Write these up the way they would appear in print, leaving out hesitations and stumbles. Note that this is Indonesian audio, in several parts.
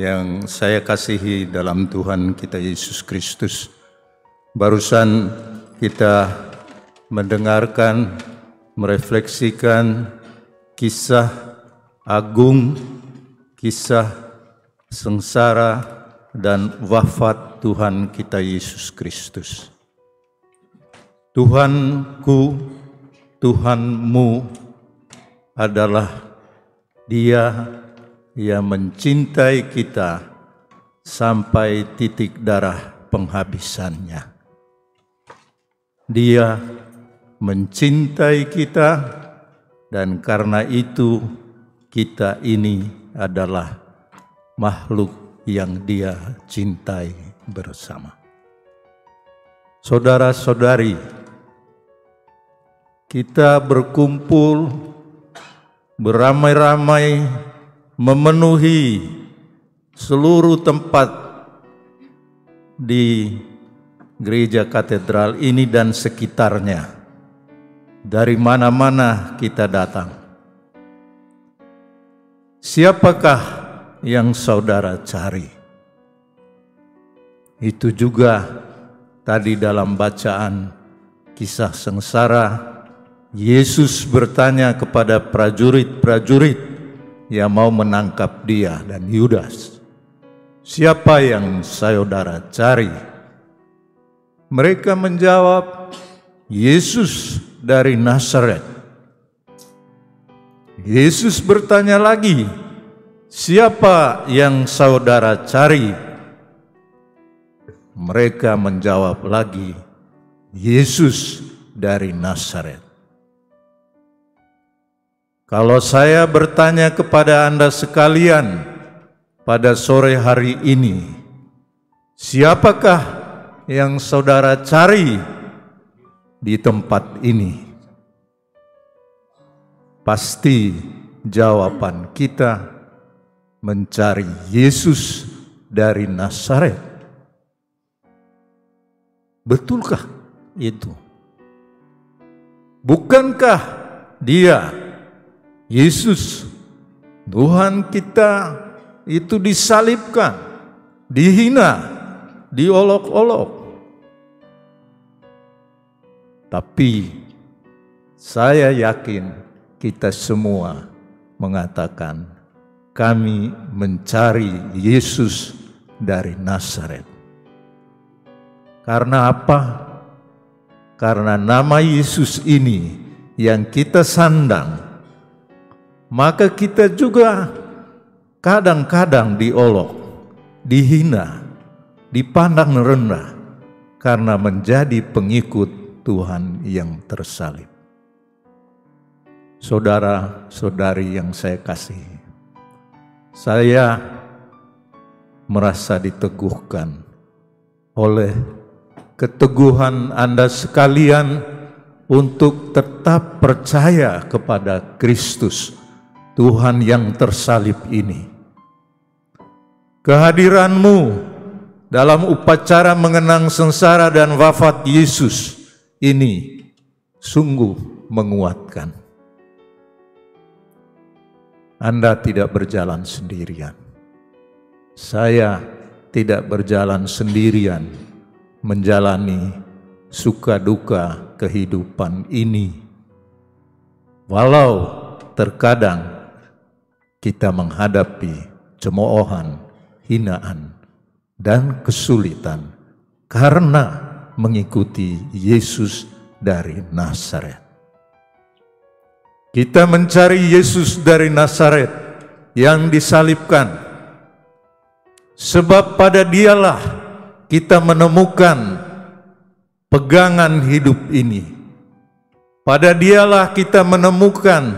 yang saya kasihi dalam Tuhan kita Yesus Kristus. Barusan kita mendengarkan, merefleksikan kisah agung, kisah sengsara dan wafat Tuhan kita Yesus Kristus. Tuhanku, Tuhanmu adalah Dia yang mencintai kita sampai titik darah penghabisannya. Dia mencintai kita, dan karena itu kita ini adalah makhluk yang Dia cintai bersama. Saudara-saudari, kita berkumpul beramai-ramai memenuhi seluruh tempat di gereja katedral ini dan sekitarnya. Dari mana-mana kita datang. Siapakah yang saudara cari? Itu juga tadi dalam bacaan kisah sengsara, Yesus bertanya kepada prajurit-prajurit yang mau menangkap Dia dan Yudas, "Siapa yang saudara cari?" Mereka menjawab, "Yesus dari Nazaret." Yesus bertanya lagi, "Siapa yang saudara cari?" Mereka menjawab lagi, "Yesus dari Nazaret." Kalau saya bertanya kepada Anda sekalian pada sore hari ini, siapakah yang saudara cari di tempat ini? Pasti jawaban kita mencari Yesus dari Nazaret. Betulkah itu? Bukankah Dia, Yesus, Tuhan kita itu disalibkan, dihina, diolok-olok? Tapi saya yakin kita semua mengatakan kami mencari Yesus dari Nazaret. Karena apa? Karena nama Yesus ini yang kita sandang, maka kita juga kadang-kadang diolok, dihina, dipandang rendah karena menjadi pengikut Tuhan yang tersalib. Saudara-saudari yang saya kasihi, saya merasa diteguhkan oleh keteguhan Anda sekalian untuk tetap percaya kepada Kristus, Tuhan yang tersalib ini. Kehadiranmu dalam upacara mengenang sengsara dan wafat Yesus ini sungguh menguatkan. Anda tidak berjalan sendirian. Saya tidak berjalan sendirian menjalani suka duka kehidupan ini. Walau terkadang kita menghadapi cemoohan, hinaan, dan kesulitan karena mengikuti Yesus dari Nazaret. Kita mencari Yesus dari Nazaret yang disalibkan, sebab pada Dialah kita menemukan pegangan hidup ini. Pada Dialah kita menemukan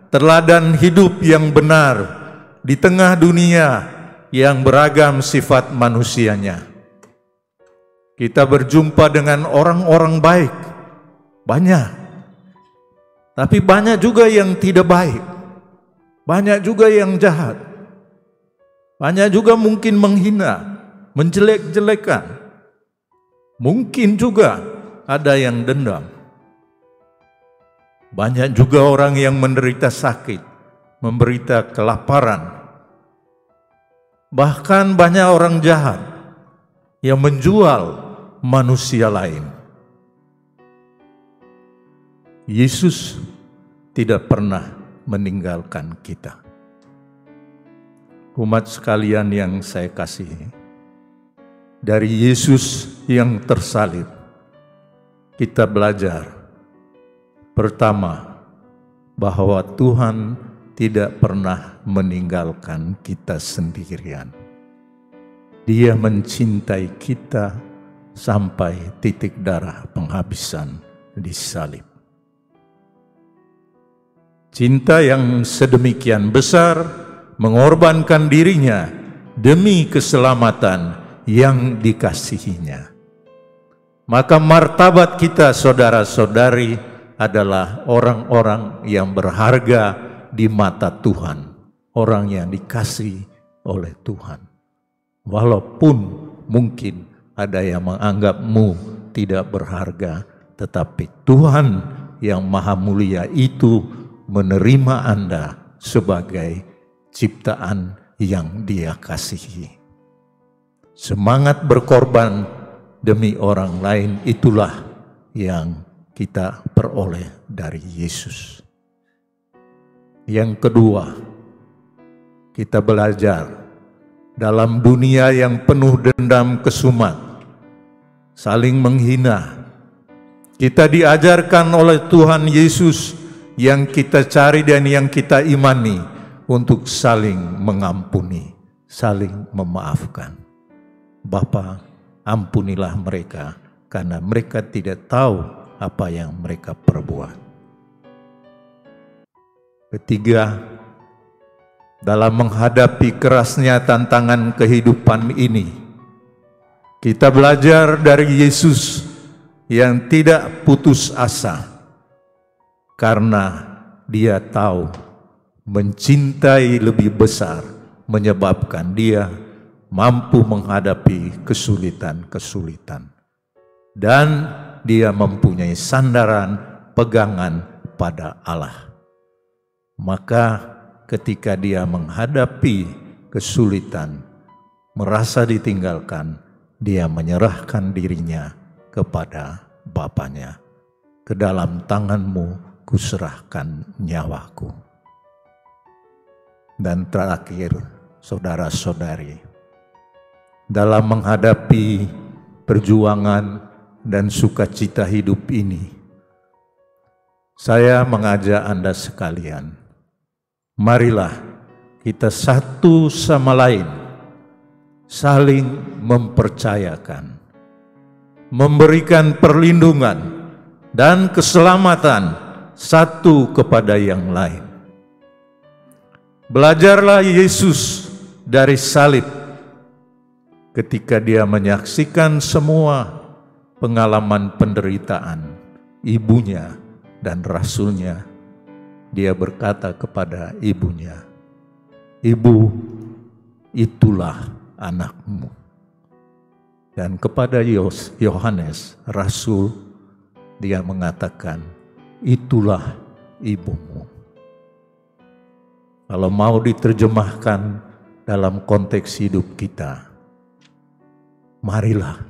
teladan hidup yang benar di tengah dunia yang beragam sifat manusianya. Kita berjumpa dengan orang-orang baik, banyak. Tapi banyak juga yang tidak baik. Banyak juga yang jahat. Banyak juga mungkin menghina, menjelek-jelekan. Mungkin juga ada yang dendam. Banyak juga orang yang menderita sakit, menderita kelaparan. Bahkan banyak orang jahat yang menjual manusia lain. Yesus tidak pernah meninggalkan kita. Umat sekalian yang saya kasihi, dari Yesus yang tersalib, kita belajar pertama bahwa Tuhan tidak pernah meninggalkan kita sendirian. Dia mencintai kita sampai titik darah penghabisan di salib. Cinta yang sedemikian besar mengorbankan dirinya demi keselamatan yang dikasihinya. Maka martabat kita, saudara-saudari, adalah orang-orang yang berharga di mata Tuhan, orang yang dikasihi oleh Tuhan. Walaupun mungkin ada yang menganggapmu tidak berharga, tetapi Tuhan yang Maha Mulia itu menerima Anda sebagai ciptaan yang Dia kasihi. Semangat berkorban demi orang lain itulah yang kita peroleh dari Yesus. Yang kedua, kita belajar dalam dunia yang penuh dendam kesumat, saling menghina. Kita diajarkan oleh Tuhan Yesus yang kita cari dan yang kita imani untuk saling mengampuni, saling memaafkan. Bapa, ampunilah mereka karena mereka tidak tahu apa yang mereka perbuat. Ketiga, dalam menghadapi kerasnya tantangan kehidupan ini, kita belajar dari Yesus yang tidak putus asa, karena Dia tahu mencintai lebih besar menyebabkan Dia mampu menghadapi kesulitan-kesulitan. Dan Dia mempunyai sandaran pegangan pada Allah. Maka ketika Dia menghadapi kesulitan, merasa ditinggalkan, Dia menyerahkan dirinya kepada Bapanya. Ke dalam tanganmu kuserahkan nyawaku. Dan terakhir, saudara-saudari, dalam menghadapi perjuangan dan sukacita hidup ini, saya mengajak Anda sekalian, marilah kita satu sama lain saling mempercayakan, memberikan perlindungan dan keselamatan satu kepada yang lain. Belajarlah Yesus dari salib ketika Dia menyaksikan semua pengalaman penderitaan ibunya dan rasulnya. Dia berkata kepada ibunya, "Ibu, itulah anakmu." Dan kepada Yohanes, rasul, Dia mengatakan, "Itulah ibumu." Kalau mau diterjemahkan dalam konteks hidup kita, marilah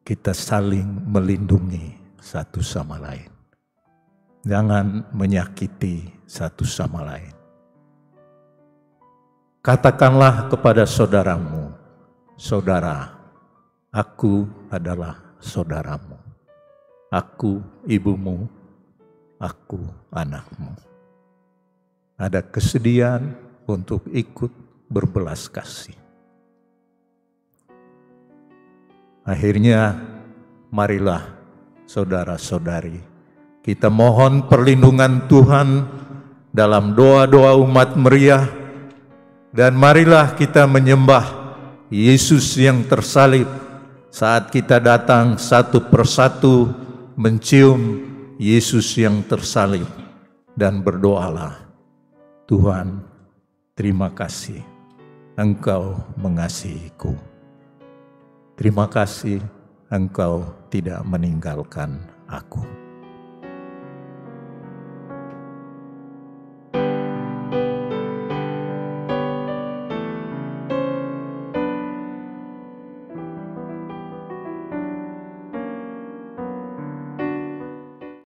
kita saling melindungi satu sama lain. Jangan menyakiti satu sama lain. Katakanlah kepada saudaramu, "Saudara, aku adalah saudaramu. Aku ibumu, aku anakmu." Ada kesediaan untuk ikut berbelas kasih. Akhirnya, marilah saudara-saudari, kita mohon perlindungan Tuhan dalam doa-doa umat meriah, dan marilah kita menyembah Yesus yang tersalib saat kita datang satu persatu mencium Yesus yang tersalib dan berdoalah, "Tuhan, terima kasih Engkau mengasihiku. Terima kasih Engkau tidak meninggalkan aku."